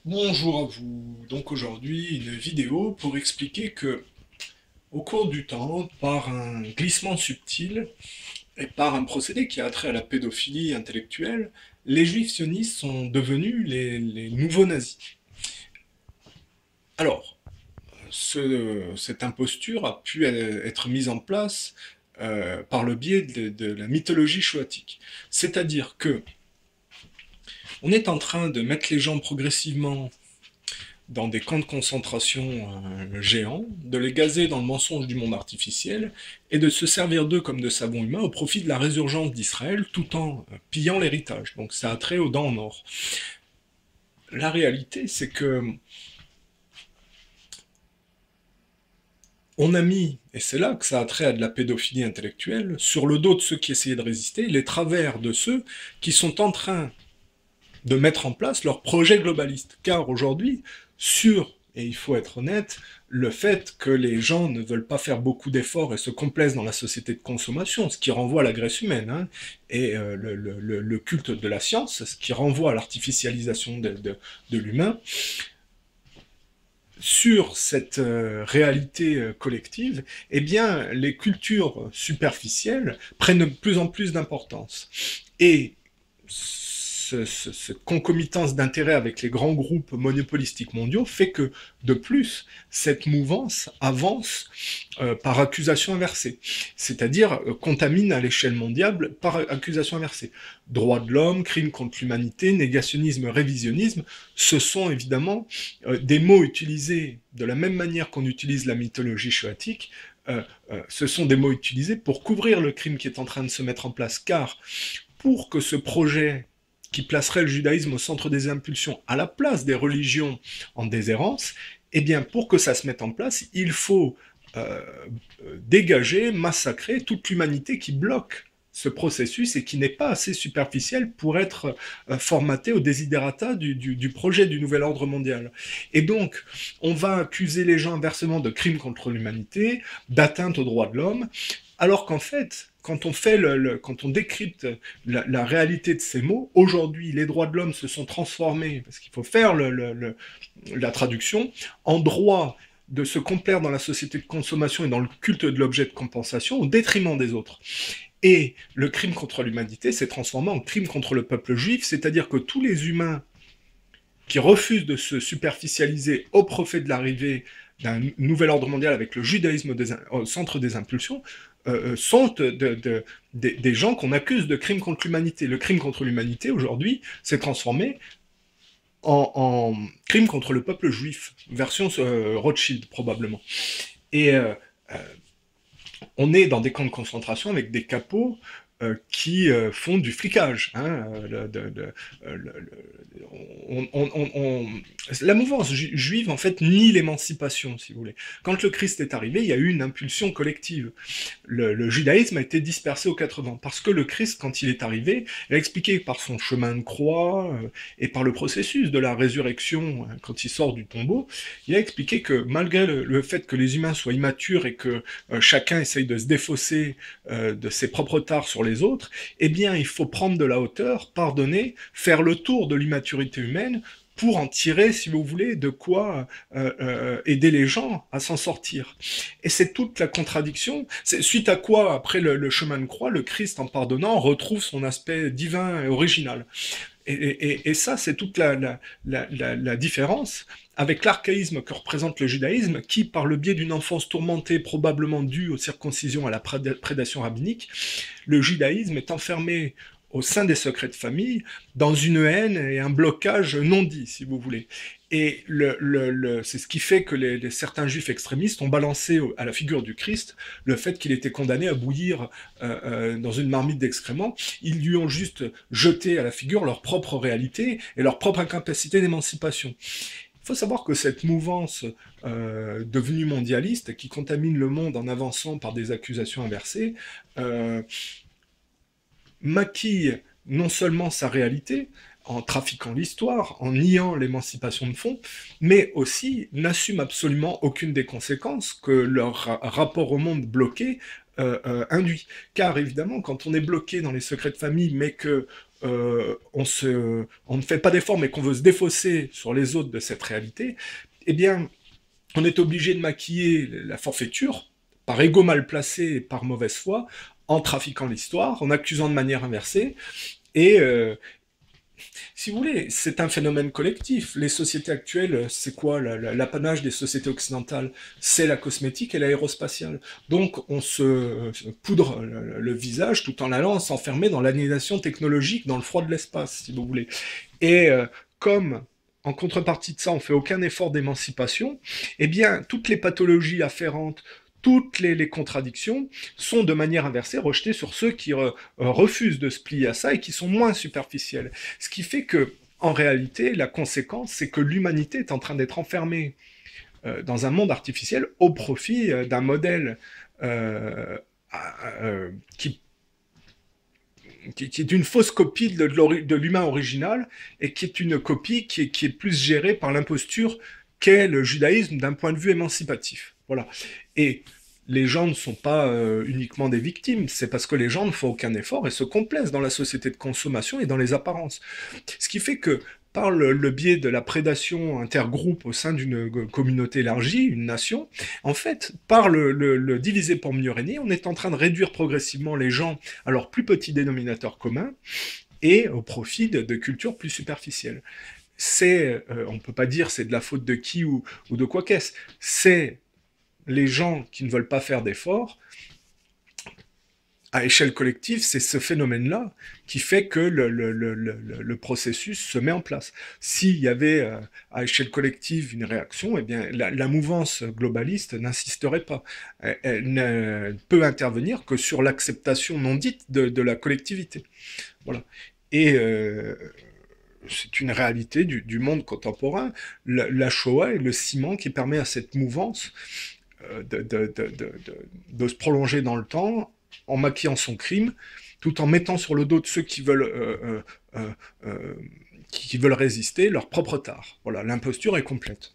Bonjour à vous. Donc aujourd'hui, une vidéo pour expliquer que, au cours du temps, par un glissement subtil et par un procédé qui a trait à la pédophilie intellectuelle, les juifs sionistes sont devenus les nouveaux nazis. Alors, cette imposture a pu être mise en place par le biais de la mythologie choatique. C'est-à-dire que on est en train de mettre les gens progressivement dans des camps de concentration géants, de les gazer dans le mensonge du monde artificiel et de se servir d'eux comme de savon humain au profit de la résurgence d'Israël tout en pillant l'héritage. Donc ça a trait aux dents en or. La réalité, c'est que on a mis, et c'est là que ça a trait à de la pédophilie intellectuelle, sur le dos de ceux qui essayaient de résister, les travers de ceux qui sont en train de mettre en place leur projet globaliste. Car aujourd'hui, et il faut être honnête, le fait que les gens ne veulent pas faire beaucoup d'efforts et se complaisent dans la société de consommation, ce qui renvoie à la graisse humaine, hein, et le culte de la science, ce qui renvoie à l'artificialisation de l'humain, sur cette réalité collective, eh bien, les cultures superficielles prennent de plus en plus d'importance. Et cette concomitance d'intérêts avec les grands groupes monopolistiques mondiaux fait que, de plus, cette mouvance avance par accusation inversée, c'est-à-dire contamine à l'échelle mondiale par accusation inversée. Droits de l'homme, crimes contre l'humanité, négationnisme, révisionnisme, ce sont évidemment des mots utilisés de la même manière qu'on utilise la mythologie choatique, ce sont des mots utilisés pour couvrir le crime qui est en train de se mettre en place, car pour que ce projet qui placerait le judaïsme au centre des impulsions à la place des religions en déshérence, eh bien, pour que ça se mette en place, il faut euh, dégager, massacrer toute l'humanité qui bloque ce processus et qui n'est pas assez superficiel pour être formaté au desiderata du projet du nouvel ordre mondial. Et donc, on va accuser les gens inversement de crimes contre l'humanité, d'atteinte aux droits de l'homme, alors qu'en fait, quand on décrypte la réalité de ces mots, aujourd'hui, les droits de l'homme se sont transformés, parce qu'il faut faire la traduction, en droit de se complaire dans la société de consommation et dans le culte de l'objet de compensation au détriment des autres. Et le crime contre l'humanité s'est transformé en crime contre le peuple juif, c'est-à-dire que tous les humains qui refusent de se superficialiser au profit de l'arrivée d'un nouvel ordre mondial avec le judaïsme au centre des impulsions, sont des gens qu'on accuse de crimes contre l'humanité. Le crime contre l'humanité, aujourd'hui, s'est transformé en crime contre le peuple juif, version Rothschild probablement. Et on est dans des camps de concentration avec des capots qui font du flicage. Hein, la mouvance juive, en fait, nie l'émancipation, si vous voulez. Quand le Christ est arrivé, il y a eu une impulsion collective. Le judaïsme a été dispersé aux 80, parce que le Christ, quand il est arrivé, il a expliqué par son chemin de croix et par le processus de la résurrection, hein, quand il sort du tombeau, il a expliqué que malgré le fait que les humains soient immatures et que chacun essaye de se défausser de ses propres tares sur les autres, eh bien, il faut prendre de la hauteur, pardonner, faire le tour de l'immaturité humaine pour en tirer, si vous voulez, de quoi aider les gens à s'en sortir. Et c'est toute la contradiction. C'est suite à quoi, après le chemin de croix, le Christ, en pardonnant, retrouve son aspect divin et original. Et ça, c'est toute la différence avec l'archaïsme que représente le judaïsme, qui, par le biais d'une enfance tourmentée, probablement due aux circoncisions, à la prédation rabbinique, le judaïsme est enfermé au sein des secrets de famille, dans une haine et un blocage non dit, si vous voulez. Et c'est ce qui fait que certains juifs extrémistes ont balancé à la figure du Christ le fait qu'il était condamné à bouillir dans une marmite d'excréments. Ils lui ont juste jeté à la figure leur propre réalité et leur propre incapacité d'émancipation. Il faut savoir que cette mouvance devenue mondialiste, qui contamine le monde en avançant par des accusations inversées, maquille non seulement sa réalité, en trafiquant l'histoire, en niant l'émancipation de fond, mais aussi n'assume absolument aucune des conséquences que leur rapport au monde bloqué induit. Car évidemment, quand on est bloqué dans les secrets de famille, mais que on ne fait pas d'effort, mais qu'on veut se défausser sur les autres de cette réalité, eh bien, on est obligé de maquiller la forfaiture par ego mal placé et par mauvaise foi, en trafiquant l'histoire, en accusant de manière inversée, et si vous voulez, c'est un phénomène collectif. Les sociétés actuelles, c'est quoi l'apanage des sociétés occidentales? C'est la cosmétique et l'aérospatiale. Donc on se poudre le visage tout en allant s'enfermer dans l'aliénation technologique, dans le froid de l'espace, si vous voulez. Et comme en contrepartie de ça, on fait aucun effort d'émancipation, eh bien, toutes les pathologies afférentes, toutes les contradictions sont de manière inversée rejetées sur ceux qui refusent de se plier à ça et qui sont moins superficiels. Ce qui fait que, en réalité, la conséquence, c'est que l'humanité est en train d'être enfermée dans un monde artificiel au profit d'un modèle qui est une fausse copie de l'humain original et qui est une copie qui est plus gérée par l'imposture qu'est le judaïsme d'un point de vue émancipatif. Voilà. Et les gens ne sont pas uniquement des victimes, c'est parce que les gens ne font aucun effort et se complaisent dans la société de consommation et dans les apparences. Ce qui fait que par le biais de la prédation intergroupe au sein d'une communauté élargie, une nation, en fait, par le diviser pour mieux régner, on est en train de réduire progressivement les gens à leur plus petit dénominateur commun et au profit de cultures plus superficielles. On ne peut pas dire c'est de la faute de qui ou de quoi qu'est-ce, c'est les gens qui ne veulent pas faire d'efforts. À échelle collective, c'est ce phénomène-là qui fait que le processus se met en place. S'il y avait à échelle collective une réaction, eh bien, la mouvance globaliste n'insisterait pas. Elle ne peut intervenir que sur l'acceptation non dite de la collectivité. Voilà. Et c'est une réalité du monde contemporain. La Shoah est le ciment qui permet à cette mouvance de se prolonger dans le temps en maquillant son crime, tout en mettant sur le dos de ceux qui veulent résister leur propre tare. Voilà, l'imposture est complète.